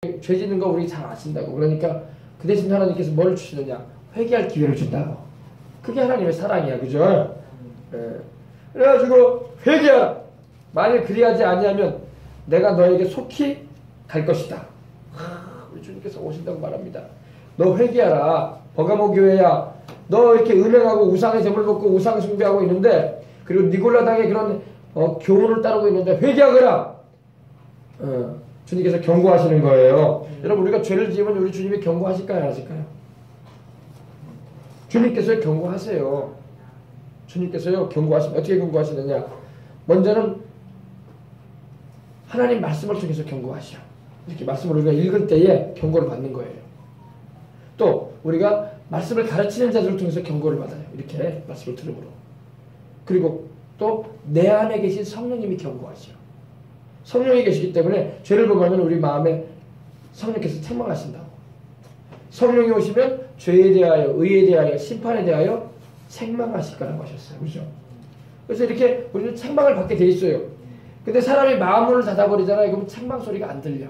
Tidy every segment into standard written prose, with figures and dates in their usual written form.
죄 짓는 거 우리 잘 아신다고. 그러니까 그 대신 하나님께서 뭘 주시느냐? 회개할 기회를 준다고. 그게 하나님의 사랑이야, 그죠? 그래가지고 회개하라. 만일 그리하지 아니하면 내가 너에게 속히 갈 것이다. 우리 주님께서 오신다고 말합니다. 너 회개하라. 버가모 교회야. 너 이렇게 음행하고 우상의 제물 먹고 우상 숭배하고 있는데, 그리고 니골라당의 그런 교훈을 따르고 있는데 회개하거라. 주님께서 경고하시는 거예요. 여러분, 우리가 죄를 지으면 우리 주님이 경고하실까요, 안 하실까요? 주님께서 경고하세요. 주님께서요 경고하시면 어떻게 경고하시느냐? 먼저는 하나님 말씀을 통해서 경고하시오. 이렇게 말씀을 우리가 읽을 때에 경고를 받는 거예요. 또 우리가 말씀을 가르치는 자들을 통해서 경고를 받아요. 이렇게 말씀을 들음으로. 그리고 또 내 안에 계신 성령님이 경고하시오. 성령이 계시기 때문에 죄를 범하면 우리 마음에 성령께서 책망하신다고. 성령이 오시면 죄에 대하여, 의에 대하여, 심판에 대하여 책망하실 거라고 하셨어요. 그죠? 그래서 이렇게 우리는 책망을 받게 돼 있어요. 근데 사람이 마음 문을 닫아버리잖아요. 그러면 책망 소리가 안 들려.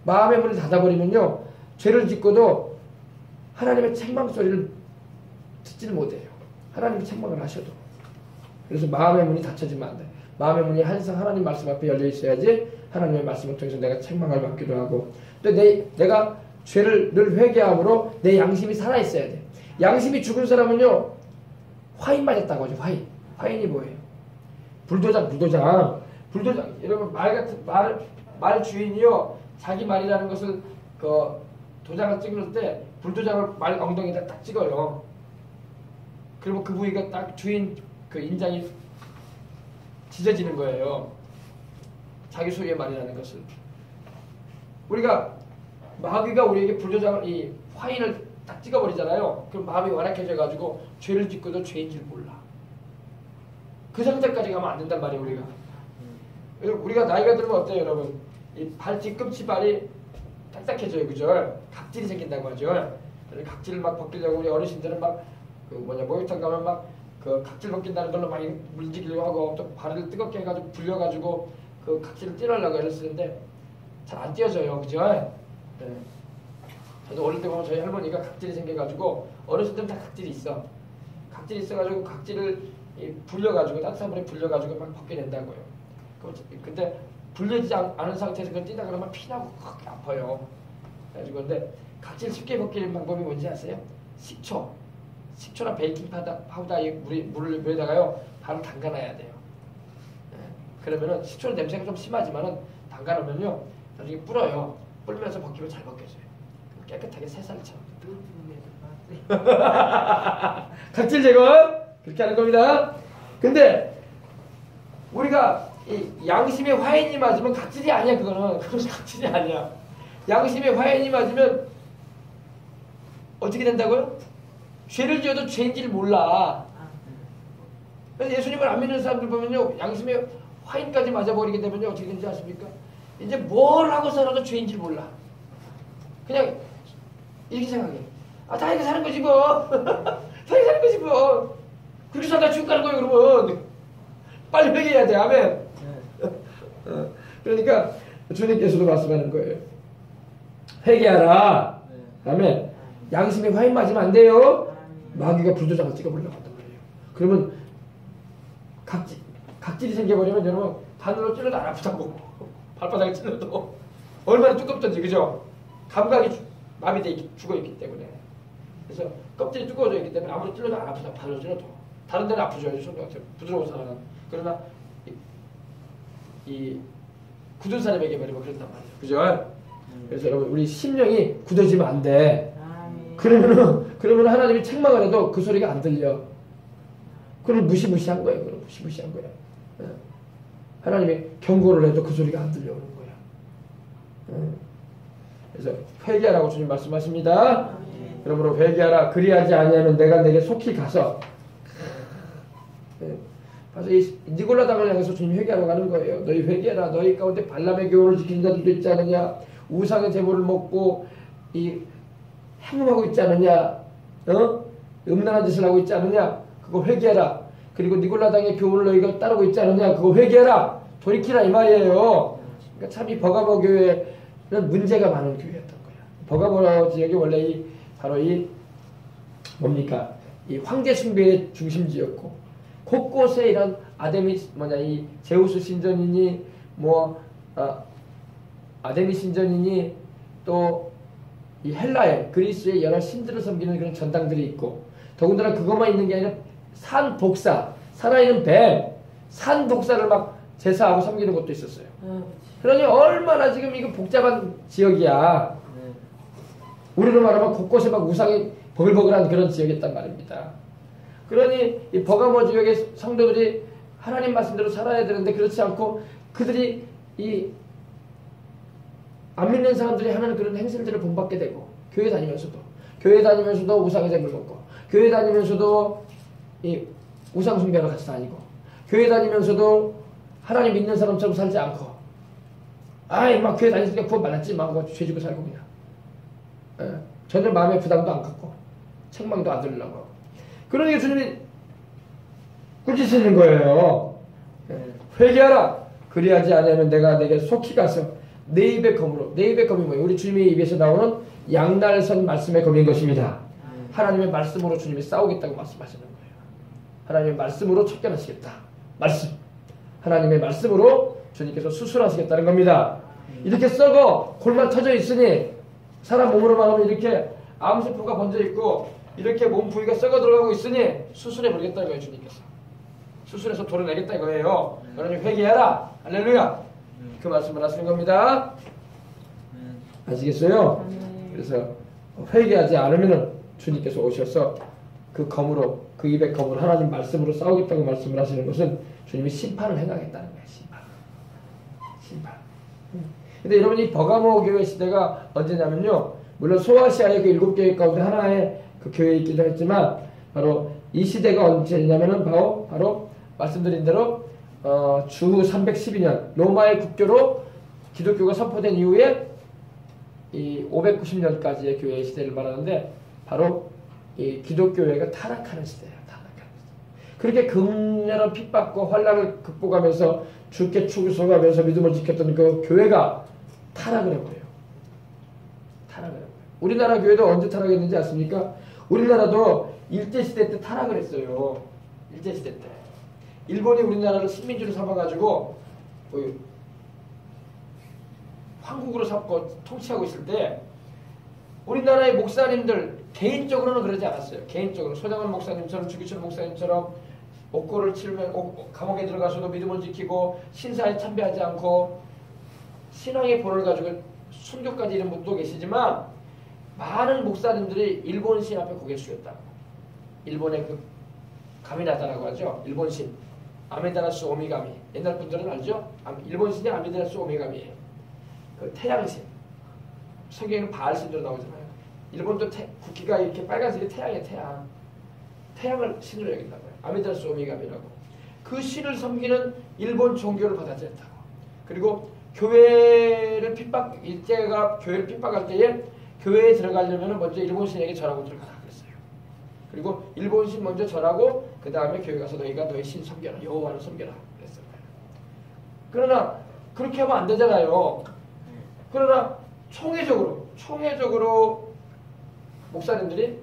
마음의 문을 닫아버리면요, 죄를 짓고도 하나님의 책망 소리를 듣지는 못해요. 하나님이 책망을 하셔도. 그래서 마음의 문이 닫혀지면 안 돼. 마음의 문이 항상 하나님 말씀 앞에 열려 있어야지 하나님의 말씀을 통해서 내가 책망을 받기도 하고, 또 내가 죄를 늘 회개함으로 내 양심이 살아있어야 돼. 양심이 죽은 사람은요, 화인 맞았다고 하죠. 화인이 뭐예요? 불도장. 여러분, 말 주인이요, 자기 말이라는 것을 도장을 찍을 때 불도장을 말 엉덩이에다 딱 찍어요. 그리고 그 부위가 딱 주인 그 인장이 찢어지는 거예요. 자기 소유의 말이라는 것을. 우리가 마귀가 우리에게 불도장을, 이 화인을 딱 찍어버리잖아요. 그럼 마음이 완악해져가지고 죄를 짓고도 죄인 줄 몰라. 그 상태까지 가면 안 된단 말이에요, 우리가. 우리가 나이가 들면 어때요, 여러분? 이 발 뒤꿈치 발이 딱딱해져요, 그죠? 각질이 생긴다고 하죠. 각질을 막 벗기려고 우리 어르신들은 막 목욕탕 가면 막 그 각질 벗긴다는 걸로 막 물지기려고 하고, 또 발을 뜨겁게 해가지고 불려가지고 그 각질을 떼려고 애를 쓰는데 잘 안 떼어져요, 그죠? 네. 저도 어릴 때 보면 저희 할머니가 각질이 생겨가지고, 어르신들은 다 각질이 있어. 각질이 있어가지고 각질을 불려가지고 따뜻한 물에 불려가지고 막 벗겨낸다고요. 근데 불려지지 않은 상태에서 그걸 띄다 그러면 피나고 크게 아파요. 그래가지고 근데 각질 쉽게 벗기는 방법이 뭔지 아세요? 식초나 베이킹 파우더 물에다가요 발을 담가놔야 돼요. 네. 그러면은 식초는 냄새가 좀 심하지만은 담가놓으면요 나중에 불어요. 불면서 벗기면 잘 벗겨져요. 깨끗하게 새살처럼. 각질 제거 그렇게 하는 겁니다. 근데 우리가 이 양심의 화인이 맞으면 각질이 아니야. 그거는 각질이 아니야. 양심의 화인이 맞으면 어떻게 된다고요? 죄를 지어도 죄인지를 몰라. 그래서 예수님을 안 믿는 사람들 보면요, 양심의 화인까지 맞아버리게 되면요 어떻게 되는지 아십니까? 이제 뭘 하고 살아도 죄인지를 몰라. 그냥 이렇게 생각해. 다 이렇게 사는 거지 뭐. 다 이렇게 사는 거지 뭐. 그렇게 살다 죽 가는 거예요. 그러면 빨리 회개해야 돼. 아멘. 그러니까 주님께서도 말씀하는 거예요. 회개하라. 아멘. 양심에 화인 맞으면 안 돼요. 마귀가 불도장을 찍어버리려고 한단 말이에요. 그러면 각질이 생겨버리면 여러분 바늘로 찔러도 안 아프다고. 발바닥에 찔러도 얼마나 두껍던지, 그죠? 감각이 마비돼 죽어있기 때문에. 그래서 껍질이 두꺼워져 있기 때문에 아무리 찔러도 안 아프다. 바늘로 찔러도. 다른 데는 아프죠. 부드러운 사람은. 그러나 이 굳은 사람에게 버리면 그런단 말이에요. 그죠? 그래서 여러분, 우리 심령이 굳어지면 안 돼. 그러면 하나님이 책망을 해도 그 소리가 안 들려. 그럼 무시무시한 거예요. 그럼 무시무시한 거야. 하나님이 경고를 해도 그 소리가 안 들려오는 거야. 그래서 회개하라고 주님 말씀하십니다. 그러므로 회개하라. 그리하지 아니하면 내가 내게 속히 가서. 그래서 이 니골라 당을 향해서 주님 회개하러 가는 거예요. 너희 회개하라. 너희 가운데 발람의 교훈을 지키는 자들도 있지 않느냐. 우상의 제물을 먹고 행음하고 있지 않느냐. 음란한 짓을 하고 있지 않느냐. 그거 회개하라. 그리고 니골라 당의 교훈을 너희가 따르고 있지 않느냐. 그거 회개하라. 돌이키라 이 말이에요. 그러니까 참 이 버가모 교회 그런 문제가 많은 교회였던 거야. 버가모 지역이 원래 바로 뭡니까? 이 황제 숭배의 중심지였고, 곳곳에 이런 이 제우스 신전이니, 아데미 신전이니, 또 이 헬라의, 그리스의 여러 신들을 섬기는 그런 전당들이 있고, 더군다나 그것만 있는 게 아니라 산 복사, 살아있는 뱀, 산 복사를 막 제사하고 섬기는 것도 있었어요. 그러니 얼마나 지금 이거 복잡한 지역이야. 우리로 말하면 곳곳에 막 우상이 버글버글한 그런 지역이었단 말입니다. 그러니 이 버가모 지역의 성도들이 하나님 말씀대로 살아야 되는데 그렇지 않고 그들이 안 믿는 사람들이 하는 그런 행실들을 본받게 되고, 교회 다니면서도 우상의 잼을 먹고, 교회 다니면서도 이 우상 숭배하러 같이 다니고, 교회 다니면서도 하나님 믿는 사람처럼 살지 않고, 막 교회 다니니까 구원 받았지, 막 죄지고 살고 그냥. 전혀 마음의 부담도 안 갖고, 책망도 안 들으려고 하고. 그러니까 주님이 꾸짖으시는 거예요. 회개하라. 그리하지 않으면 내가 내게 속히 가서 내 입의 검으로, 내 입의 검이 뭐예요? 우리 주님의 입에서 나오는 양날선 말씀의 검인 것입니다. 하나님의 말씀으로 주님이 싸우겠다고 말씀하시는 거예요. 하나님의 말씀으로 쫓겨나시겠다. 말씀. 하나님의 말씀으로 주님께서 수술하시겠다는 겁니다. 이렇게 썩어 골만 터져 있으니, 사람 몸으로만 하면 이렇게 암세포가 번져 있고 이렇게 몸 부위가 썩어 들어가고 있으니 수술해 버리겠다는 거예요. 주님께서 수술해서 도려내겠다 이거예요. 그러니 회개하라. 할렐루야. 그 말씀을 하시는 겁니다. 아시겠어요? 그래서 회개하지 않으면 주님께서 오셔서 그 검으로, 그 입의 검으로 하나님 말씀으로 싸우겠다고 말씀을 하시는 것은 주님이 심판을 행하겠다는 거예요. 심판. 근데 여러분, 이 버가모 교회 시대가 언제냐면요, 물론 소아시아의 그 7교회 가운데 하나의 그 교회이기도 했지만, 바로 이 시대가 언제냐면은 바로 말씀드린 대로 주 312년 로마의 국교로 기독교가 선포된 이후에 이 590년까지의 교회의 시대를 말하는데, 바로 이 기독교회가 타락하는 시대예요. 그렇게 극렬한 핍박과 환난을 극복하면서 주께 충성하면서 믿음을 지켰던 그 교회가 타락을 해버려요. 우리나라 교회도 언제 타락했는지 아십니까? 우리나라도 일제시대 때 타락을 했어요. 일제시대 때. 일본이 우리나라를 식민지로 삼아가지고 황국으로 삼고 통치하고 있을 때, 우리나라의 목사님들 개인적으로는 그러지 않았어요. 개인적으로 소장원 목사님처럼, 주기철 목사님처럼 옥고를 치르면 감옥에 들어가서도 믿음을 지키고 신사에 참배하지 않고 신앙의 본을 가지고 순교까지 이런 분도 계시지만, 많은 목사님들이 일본 신 앞에 고개 숙였다. 일본의 그 가미나다라고 하죠. 일본 신 아메다라스 오미가미. 옛날 분들은 알죠? 일본 신이 아메다라스 오미가미예요. 그 태양신. 성경에는 바알신으로 나오잖아요. 일본도 국기가 이렇게 빨간색이 태양이에요. 태양을 신으로 여긴다고요. 아메다라스 오미가미라고. 그 신을 섬기는 일본 종교를 받아들였다고. 그리고 일제가 교회를 핍박할 때에 교회에 들어가려면 먼저 일본 신에게 절하고 들어가라 그랬어요. 그리고 일본 신 먼저 절하고 그 다음에 교회 가서 너희가 너희 신 섬겨라, 여호와를 섬겨라 그랬어요. 그러나 그렇게 하면 안 되잖아요. 그러나 총회적으로 목사님들이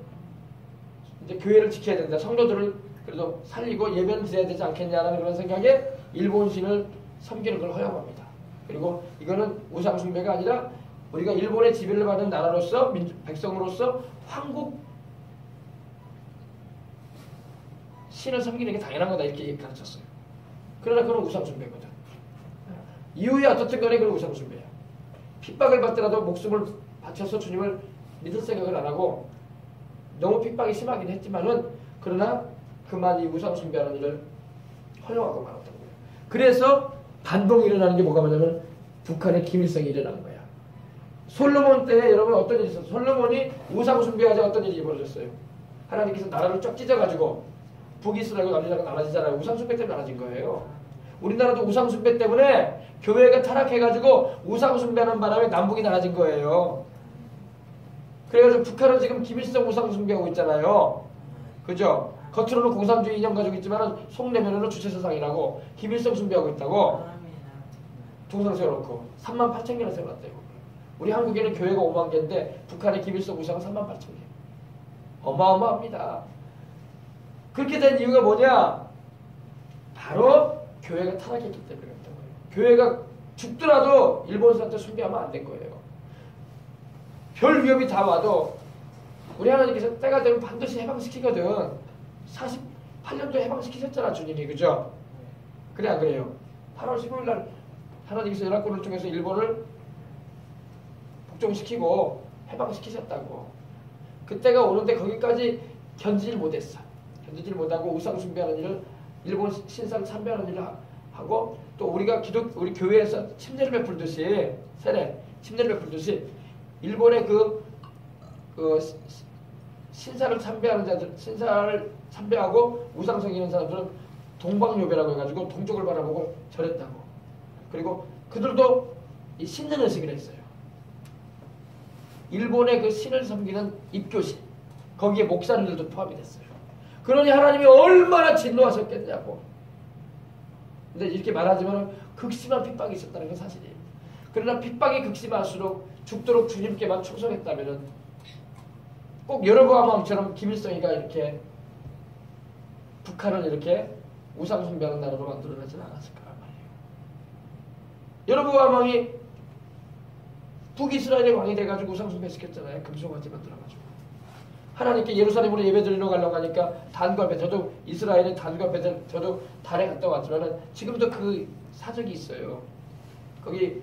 이제 교회를 지켜야 된다, 성도들을 그래도 살리고 예배를 드려야 되지 않겠냐라는 그런 생각에 일본 신을 섬기는 걸 허용합니다. 그리고 이거는 우상 숭배가 아니라 우리가 일본의 지배를 받은 나라로서, 백성으로서 황국 신을 섬기는 게 당연한 거다 이렇게 가르쳤어요. 그러나 그건 우상 숭배거든. 이후에 어떻든 간에 그건 우상 숭배야. 핍박을 받더라도 목숨을 바쳐서 주님을 믿을 생각을 안 하고, 너무 핍박이 심하긴 했지만은 그러나 그만 이 우상 숭배하는 일을 허용하고 말았던 거예요. 그래서 반동이 일어나는 게 뭐가 뭐냐면 북한의 김일성이 일어난 거야. 솔로몬 때 여러분 어떤 일이 있었어요? 솔로몬이 우상 숭배하자 어떤 일이 벌어졌어요? 하나님께서 나라를 쫙 찢어가지고 북이스라엘과 남이스라엘가 나눠지잖아요. 우상 숭배 때문에 나눠진 거예요. 우리나라도 우상 숭배 때문에 교회가 타락해가지고 우상 숭배하는 바람에 남북이 나눠진 거예요. 그래가지고 북한은 지금 김일성 우상 숭배하고 있잖아요. 그죠? 겉으로는 공산주의 이념 가지고 있지만 속 내면으로는 주체사상이라고 김일성 숭배하고 있다고. 동상 세워놓고 38,000개나 세워놨대요. 우리 한국에는 교회가 5만 개인데 북한의 김일성 우상은 3만 8천 개. 어마어마합니다. 그렇게 된 이유가 뭐냐? 바로 교회가 타락했기 때문에 그랬던 거예요. 교회가 죽더라도 일본사한테 숭배하면 안 된 거예요. 별 위협이 다 와도 우리 하나님께서 때가 되면 반드시 해방시키거든. 48년도에 해방시키셨잖아, 주님이. 그죠? 그래 안 그래요? 8월 15일 날 하나님께서 연합군을 통해서 일본을 복종시키고 해방시키셨다고. 그때가 오는데 거기까지 견디질 못했어. 견디질 못하고 우상 숭배하는 일을, 일본 신상 참배하는 일을 하고, 또 우리가 우리 교회에서 침례를 베풀듯이, 침례를 베풀듯이 일본의 그 신사를 참배하는 자들, 신사를 참배하고 우상 섬기는 사람들은 동방요배라고 해가지고 동쪽을 바라보고 절했다고. 그리고 그들도 이 신는 의식을 했어요. 일본의 그 신을 섬기는 입교신, 거기에 목사님들도 포함이 됐어요. 그러니 하나님이 얼마나 진노하셨겠냐고. 근데 이렇게 말하지만 극심한 핍박이 있었다는 건 사실이에요. 그러나 핍박이 극심할수록 죽도록 주님께만 충성했다면 꼭 여로보암 왕처럼 김일성이가 이렇게 북한을 이렇게 우상 숭배하는 나라로 만들어내지는 않았을까 말이에요. 여로보암 왕이 북이스라엘의 왕이 돼가지고 우상 숭배시켰잖아요. 금송아지 만들어가지고. 하나님께 예루살렘으로 예배드리러 가려고 하니까 단과 배, 저도 이스라엘의 단과 배들, 저도 달에 갔다 왔지만 지금도 그 사적이 있어요. 거기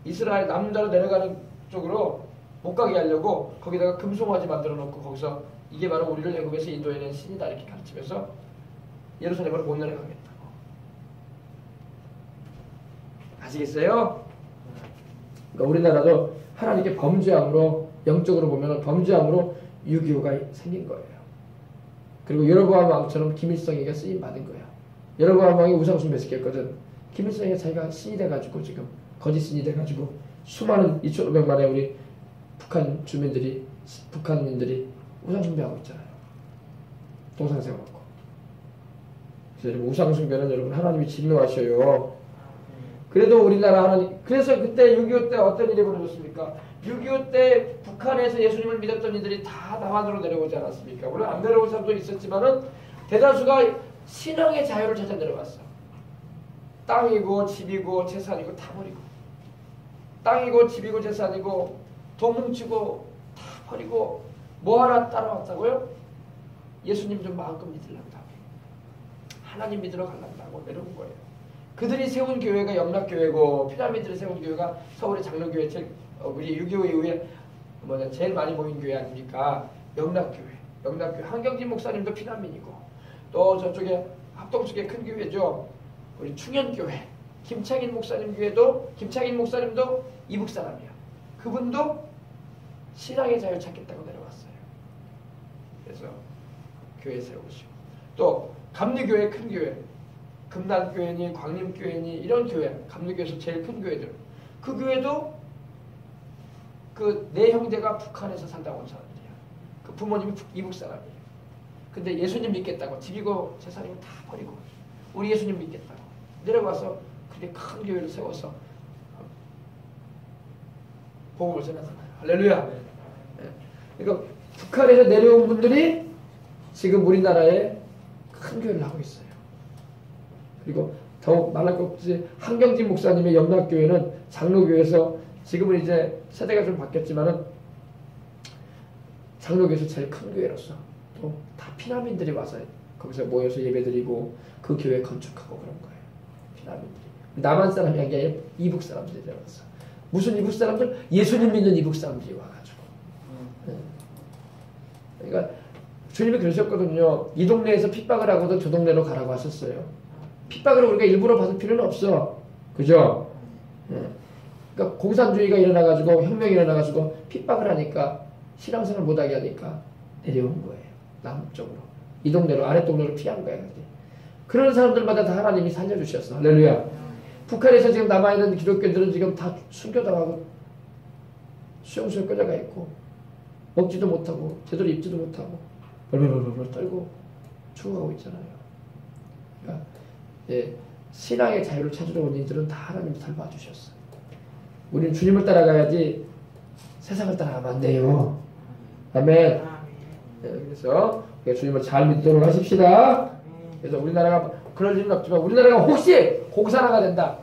이스라엘 남자로 내려가는 쪽으로 못 가게 하려고 거기다가 금송아지 만들어 놓고 거기서 이게 바로 우리를 애굽에서 인도해낸 신이다 이렇게 가르치면서 예루살렘으로 못 내려가겠다고. 아시겠어요? 그러니까 우리나라도 하나님께 범죄함으로, 영적으로 보면 범죄함으로 6.25가 생긴 거예요. 그리고 여로보암 왕처럼 김일성이가 쓰임 받은 거야. 여로보암 왕이 우상 숭배시켰거든. 김일성이가 자기가 신이 돼가지고 지금 거짓 신이 돼가지고 수많은 2,500만의 우리 북한 주민들이, 북한민들이 우상 숭배하고 있잖아요. 동상 세워놓고. 그래서 우상 숭배는 여러분 하나님이 진노하셔요. 그래도 우리나라 하나님, 그래서 그때 6.25 때 어떤 일이 벌어졌습니까? 6.25 때 북한에서 예수님을 믿었던 이들이 다 남한으로 내려오지 않았습니까? 물론 안 내려온 사람도 있었지만은 대다수가 신앙의 자유를 찾아 내려왔어. 땅이고 집이고 재산이고 다 버리고, 땅이고 집이고 재산이고 돈 뭉치고 다 버리고 뭐 하나 따라왔다고요? 예수님 좀 마음껏 믿으려고, 하나님 믿으러 가려고 내려온 거예요. 그들이 세운 교회가 영락교회고 피라미드를 세운 교회가 서울의 장로교회, 우리 6.25 이후에 제일 많이 모인 교회 아닙니까? 영락교회. 한경진 목사님도 피난민이고, 또 저쪽에 합동 쪽에 큰 교회죠. 우리 충현교회. 김창인 목사님 교회도, 김창인 목사님도 이북 사람이야. 그분도 신앙의 자유를 찾겠다고 내려왔어요. 그래서 교회 세우시고, 또 감리교회 큰 교회, 금단교회니 광림교회니 이런 교회, 감리교회에서 제일 큰 교회들, 그 교회도 그 내 형제가 북한에서 살다 온 사람들이야. 그 부모님이 이북 사람이에요. 근데 예수님 믿겠다고 집이고 재산이고 다 버리고 우리 예수님 믿겠다고 내려가서 그렇게 큰 교회를 세워서 복음을 전하잖아요. 할렐루야. 네. 그러니까 북한에서 내려온 분들이 지금 우리나라에 큰 교회를 하고 있어요. 그리고 더욱 말할 것 없이 한경진 목사님의 영락교회는 장로교회에서, 지금은 이제 세대가 좀 바뀌었지만은 장로교회에서 제일 큰 교회로서 또 다 피난민들이 와서 거기서 모여서 예배드리고 그 교회 건축하고 그런 거예요. 피난민들이. 남한 사람이 아니라 이북 사람들이 들어가서. 무슨 이북 사람들? 예수님 믿는 이북 사람들이 와가지고. 그러니까 주님이 그러셨거든요. 이 동네에서 핍박을 하고도 저 동네로 가라고 하셨어요. 핍박을 우리가 일부러 받을 필요는 없어. 그죠? 그러니까 공산주의가 일어나가지고, 혁명이 일어나가지고 핍박을 하니까, 신앙생활 못하게 하니까 내려온 거예요. 남쪽으로. 이 동네로, 아랫동네로 피한 거예요. 그런 사람들마다 다 하나님이 살려주셨어. 할렐루야. 북한에서 지금 남아있는 기독교들은 지금 다 순교당하고 수용소에 끌려가 있고, 먹지도 못하고 제대로 입지도 못하고 벌벌벌벌 떨고 죽어가고 있잖아요. 그러니까 신앙의 자유를 찾으러 온 이들은 다 하나님이 살봐주셨어요. 우리는 주님을 따라가야지 세상을 따라가면 안 돼요. 아멘. 네, 그래서 주님을 잘 믿도록 하십시다. 그래서 우리나라가 그럴 일은 없지만 우리나라가 혹시 공산화가 된다.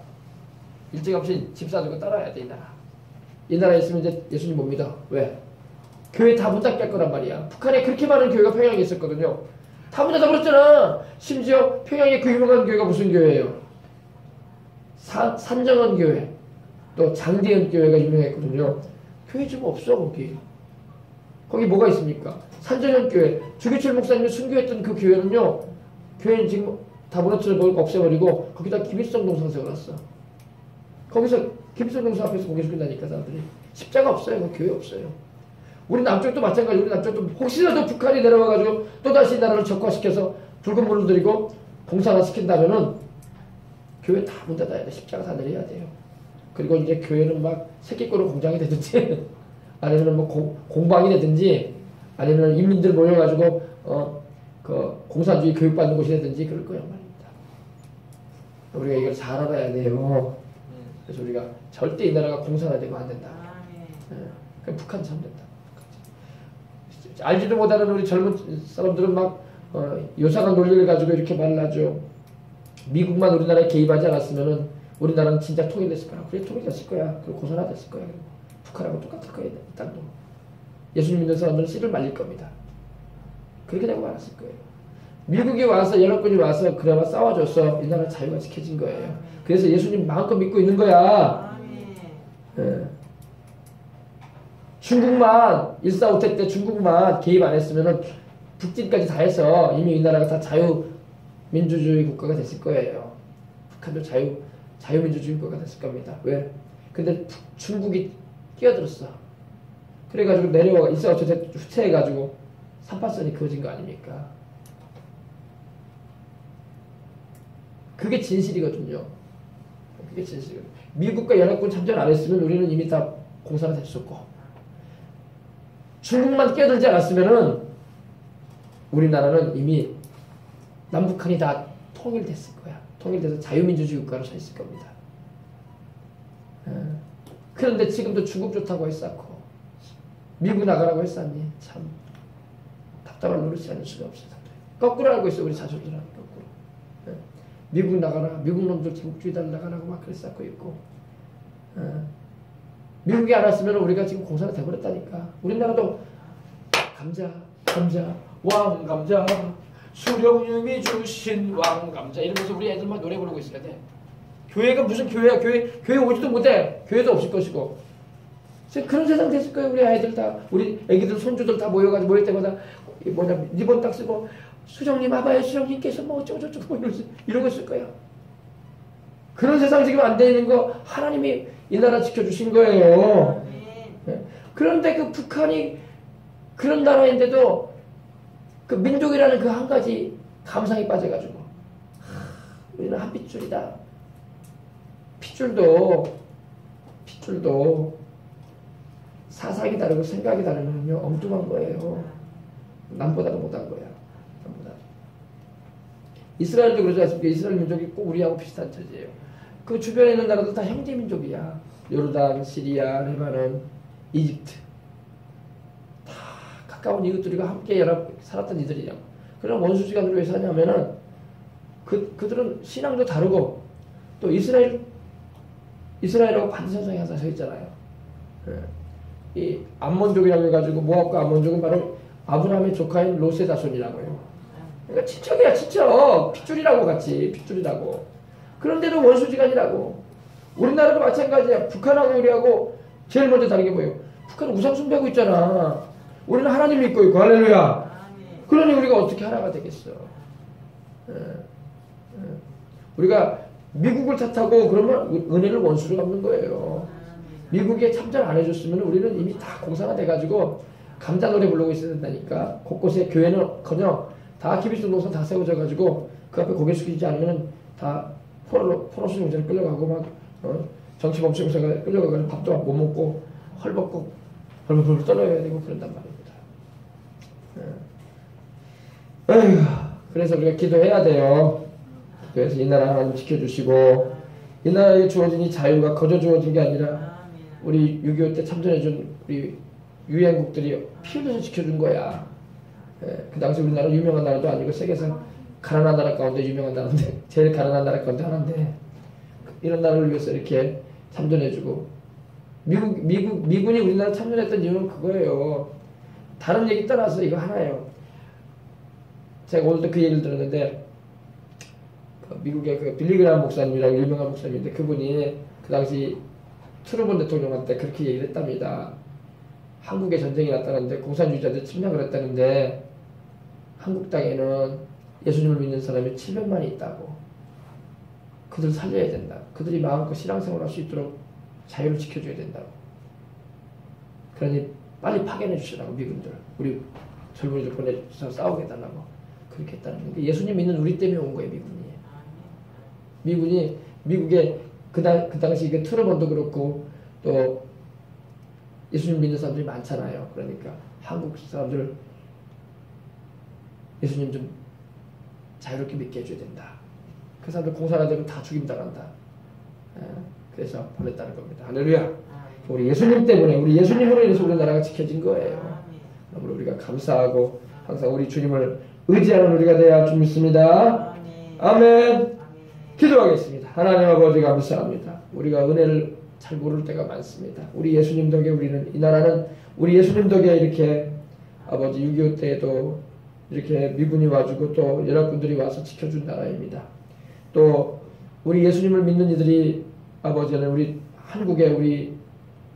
일찌감치 집 사주고 따라야 돼, 이 나라. 이 나라에 있으면 이제 예수님 못 믿어. 왜? 교회 다 문 닫게 할 거란 말이야. 북한에 그렇게 많은 교회가 평양에 있었거든요. 다 문 닫아버렸잖아. 심지어 평양에 그 유명한 교회가 무슨 교회예요? 산정원 교회, 또 장대현 교회가 유명했거든요. 교회 좀 없어, 거기. 거기 뭐가 있습니까? 산정현 교회, 주기철 목사님이 순교했던 그 교회는요, 교회는 지금 다 무너뜨려버리고 없애버리고 거기다 김일성 동상 세워놨어. 거기서 김일성 동상 앞에서 고개 숙인다니까 사람들이. 십자가 없어요. 그 교회 없어요. 우리 남쪽도 마찬가지. 우리 남쪽도 혹시라도 북한이 내려와가지고 또다시 나라를 적화시켜서 붉은 물을 들이고 공산화 시킨다면은 교회 다 문 닫아야 돼. 십자가 다 내려야 돼요. 그리고 이제 교회는 막 새끼꼬르 공장이 되든지 아니면 뭐 공방이 되든지 아니면 인민들 모여가지고 그 공산주의 교육받는 곳이 되든지 그럴 거란 말입니다. 우리가 이걸 잘 알아야 돼요. 그래서 우리가 절대 이 나라가 공산화되면 안 된다. 그럼 북한 참 된다. 알지도 못하는 우리 젊은 사람들은 막 요상한 논리를 가지고 이렇게 말을 하죠. 미국만 우리나라에 개입하지 않았으면은 우리나라는 진짜 통일됐을 거야. 그래 통일됐을 거야. 그리고 고산화됐을 거야. 북한하고 똑같을 거야. 이 땅도. 예수님 믿는 사람들은 씨를 말릴 겁니다. 그렇게 되고 말았을 거예요. 미국이 와서 연합군이 와서 그나마 싸워줘서 이 나라 자유가 지켜진 거예요. 그래서 예수님 마음껏 믿고 있는 거야. 예. 중국만 1.4.5태 때 중국만 개입 안 했으면은 북진까지 다 해서 이미 이 나라가 다 자유민주주의 국가가 됐을 거예요. 북한도 자유민주주의 국가가 됐을 겁니다. 왜? 근데 중국이 끼어들었어. 그래가지고 내려와 1.4.5태 후퇴해가지고 38선이 그어진 거 아닙니까? 그게 진실이거든요. 그게 진실이거든요. 미국과 연합군 참전 안 했으면 우리는 이미 다 공산화 됐었고 중국만 끼어들지 않았으면은 우리나라는 이미 남북한이 다 통일됐을 거야. 통일돼서 자유민주주의 국가로 서 있을 겁니다. 그런데 지금도 중국 좋다고 했었고 미국 나가라고 했었니? 참 답답할 노릇이 아닐 수가 없어. 거꾸로 알고 있어 우리 자손들은. 거꾸로. 미국 나가라. 미국 놈들 제국주의자를 나가라고 막 그랬었고 있고. 미국이 안 왔으면 우리가 지금 공산화 돼버렸다니까. 우리나라도 감자, 왕감자, 수령님이 주신 왕감자 이러면서 우리 애들만 노래 부르고 있어야 돼. 교회가 무슨 교회야? 교회 오지도 못해. 교회도 없을 것이고. 그런 세상 됐을 거예요. 우리 아이들 다, 우리 애기들, 손주들 다 모여가지고 모일 때마다 리본 딱 쓰고 수령님 와봐요. 수령님께서 뭐 어쩌고저쩌고 이러고 있을 거야. 그런 세상 지금 안 되는 거 하나님이 이 나라 지켜주신 거예요. 네. 그런데 그 북한이 그런 나라인데도 그 민족이라는 그 한 가지 감상에 빠져가지고 우리는 한 핏줄이다. 핏줄도 사상이 다르고 생각이 다르면요 엉뚱한 거예요. 남보다도 못한 거야. 남보다. 이스라엘도 그러지 않습니까? 이스라엘 민족이 꼭 우리하고 비슷한 처지예요. 그 주변에 있는 나라도 다 형제 민족이야. 요르단, 시리아, 레바논, 이집트. 다 가까운 이웃들과 함께 살았던 이들이야. 그럼 원수지간으로 왜 사냐면은 그들은 신앙도 다르고 또 이스라엘하고 반대선상에 항상 서 있잖아요. 이 암몬족이라고 해가지고 모압과 암몬족은 바로 아브라함의 조카인 롯의 자손이라고 해요. 그러니까 친척이야 친척. 핏줄이라고 같이 핏줄이라고. 그런데도 원수지간이라고. 우리나라도 마찬가지야. 북한하고 우리하고 제일 먼저 다른 게 뭐예요? 북한은 우상 숭배하고 있잖아. 우리는 하나님 믿고 있고 할렐루야. 그러니 우리가 어떻게 하나가 되겠어? 우리가 미국을 탓하고 그러면 은혜를 원수로 갚는 거예요. 미국에 참전 안 해줬으면 우리는 이미 다 공산화 돼가지고 감자 노래 부르고 있어야 된다니까. 곳곳에 교회는커녕 다 기비수 동선 다 세워져가지고 그 앞에 고개 숙이지 않으면 다 포로수 용자를 끌려가고 막 정치 범죄자가 끌려가고 밥도 못 먹고 헐벗고 벌벌 떨어야 되고 그런단 말입니다. 에휴, 그래서 우리가 기도해야 돼요. 그래서 이 나라 하나님 지켜주시고 이 나라에 주어진 이 자유가 거저 주어진 게 아니라 우리 6.25 때 참전해준 우리 유엔국들이 피 흘려서 지켜준 거야. 예, 그 당시 우리나라 유명한 나라도 아니고 세계에서 가난한 나라 가운데 유명한 나라인데 제일 가난한 나라 가운데 하나인데 이런 나라를 위해서 이렇게 참전해주고 미군이 우리나라 참전했던 이유는 그거예요. 다른 얘기 떠나서 이거 하나예요. 제가 오늘도 그 얘기를 들었는데 그 미국의 그 빌리그람 목사님이라고 유명한 목사님인데 그분이 그 당시 트루먼 대통령한테 그렇게 얘기를 했답니다. 한국에 전쟁이 났다는데 공산주의자들 침략을 했다는데 한국 땅에는 예수님을 믿는 사람이 700만이 있다고. 그들 살려야 된다. 그들이 마음껏 신앙생활할 수 있도록 자유를 지켜줘야 된다고. 그러니 빨리 파견해 주시라고 미군들. 우리 젊은이들 보내서 싸우게 해달라고. 그렇게 했다는 게 예수님 믿는 우리 때문에 온 거예요. 미군이 미국에 그 당시 그 트루먼도 그렇고 또 예수님 믿는 사람들이 많잖아요. 그러니까 한국 사람들 예수님 좀 자유롭게 믿게 해줘야 된다. 그 사람들 공산화 되면 다 죽임당한다. 그래서 보냈다는 겁니다. 할렐루야. 우리 예수님 때문에 우리 예수님으로 인해서 우리나라가 지켜진 거예요. 그러므로 우리가 감사하고 항상 우리 주님을 의지하는 우리가 되어야 할 줄 믿습니다. 아멘. 기도하겠습니다. 하나님 아버지 감사합니다. 우리가 은혜를 잘 모를 때가 많습니다. 우리 예수님 덕에 우리는 이 나라는 우리 예수님 덕에 이렇게 아버지 6.25 때에도 이렇게 미군이 와주고 또 여러분들이 와서 지켜준 나라입니다. 또 우리 예수님을 믿는 이들이 아버지는 우리 한국에 우리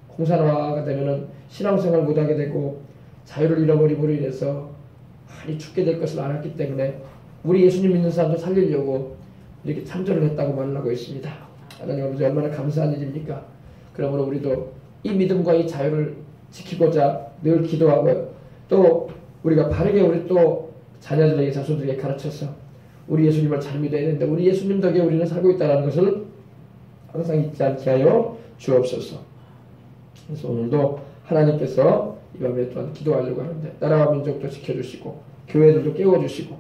공산화가 되면은 신앙생활 못하게 되고 자유를 잃어버림으로 인해서 많이 죽게 될 것을 알았기 때문에 우리 예수님 믿는 사람들 살리려고 이렇게 참전을 했다고 말을 하고 있습니다. 하나님 아버지 얼마나 감사한 일입니까? 그러므로 우리도 이 믿음과 이 자유를 지키고자 늘 기도하고요. 또 우리가 바르게 우리 또 자녀들에게 자손들에게 가르쳐서 우리 예수님을 잘 믿어야 되는데 우리 예수님 덕에 우리는 살고 있다는 것을 항상 잊지 않게 하여 주옵소서. 그래서 오늘도 하나님께서 이 밤에 또한 기도하려고 하는데 나라와 민족도 지켜주시고 교회들도 깨워주시고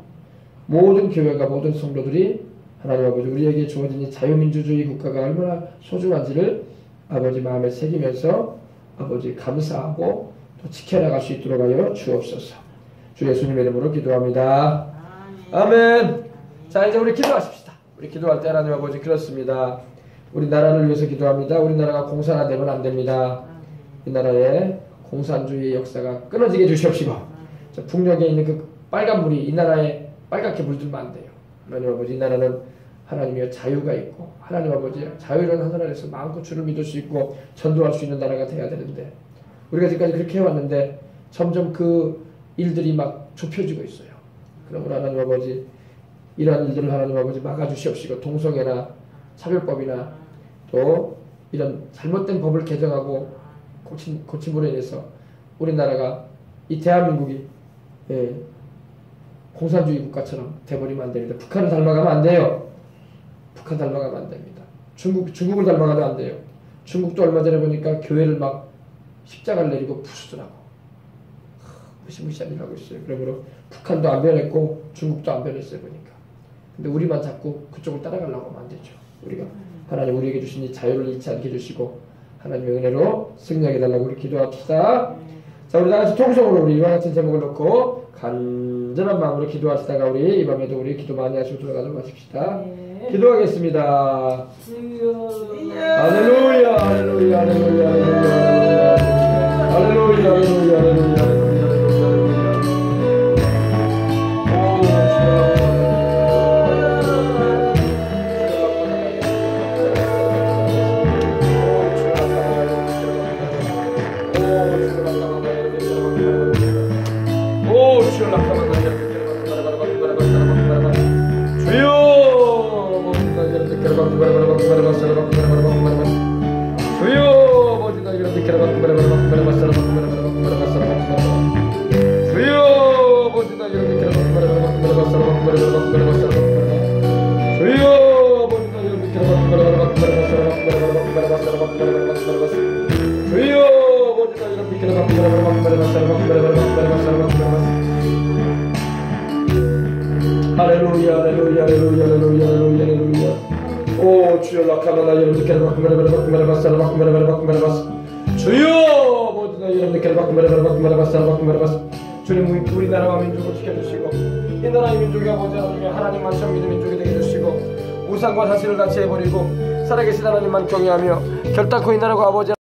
모든 교회가 모든 성도들이 하나님 아버지 우리에게 주어진 이 자유민주주의 국가가 얼마나 소중한지를 아버지 마음에 새기면서 아버지 감사하고 또 지켜나갈 수 있도록 하여 주옵소서. 주 예수님의 이름으로 기도합니다. 아멘. 자 이제 우리 기도하십시다. 우리 기도할 때 하나님 아버지 그렇습니다. 우리 나라를 위해서 기도합니다. 우리나라가 공산화되면 안 됩니다. 이 나라의 공산주의 역사가 끊어지게 해주시옵시고 북녘에 있는 그 빨간 물이 이 나라에 빨갛게 물들면 안 돼요. 하나님 아버지 이 나라는 하나님의 자유가 있고 하나님 아버지 자유로운 하늘에서 마음껏 주를 믿을 수 있고 전도할 수 있는 나라가 돼야 되는데 우리가 지금까지 그렇게 해왔는데 점점 그 일들이 막 좁혀지고 있어요. 그러므로 하나님 아버지 이러한 일들을 하나님 아버지 막아주시옵시고 동성애나 차별법이나 또 이런 잘못된 법을 개정하고 고침으로 인해서 우리나라가 이 대한민국이 공산주의 국가처럼 돼버리면 안 됩니다. 북한을 닮아가면 안 돼요. 북한 닮아가면 안 됩니다. 중국을 닮아가면 안 돼요. 중국도 얼마 전에 보니까 교회를 막 십자가를 내리고 부수더라고. 무시무시한 일을 하고 있어요. 그러므로 북한도 안 변했고 중국도 안 변했어요 보니까. 근데 우리만 자꾸 그쪽을 따라가려고 하면 안 되죠. 우리가 하나님 우리에게 주신 이 자유를 잃지 않게 해주시고 하나님의 은혜로 승리하게 달라고 우리 기도합시다. 자 우리 다같이 통성으로 우리 이와 같은 제목을 놓고 간절한 마음으로 기도하시다가 우리 이 밤에도 우리 기도 많이 하시고 들어가도록 하십시다. 기도하겠습니다. 할렐루야 할렐루야 할렐루야 할렐루야 할렐루야 할렐루야 할렐루야 할렐루야 할렐루야 할렐루야 할렐루야 오 주여 라카마나 여러분들 주님 우리나라와 민족을 지켜주시고 이 나라의 민족이 아버지 하나님의 하나님만 전 믿는 민족이 되게 해주시고 우상과 사실을 같이 해버리고 살아계신 하나님만 경외하며 결단코 이 나라가 아버지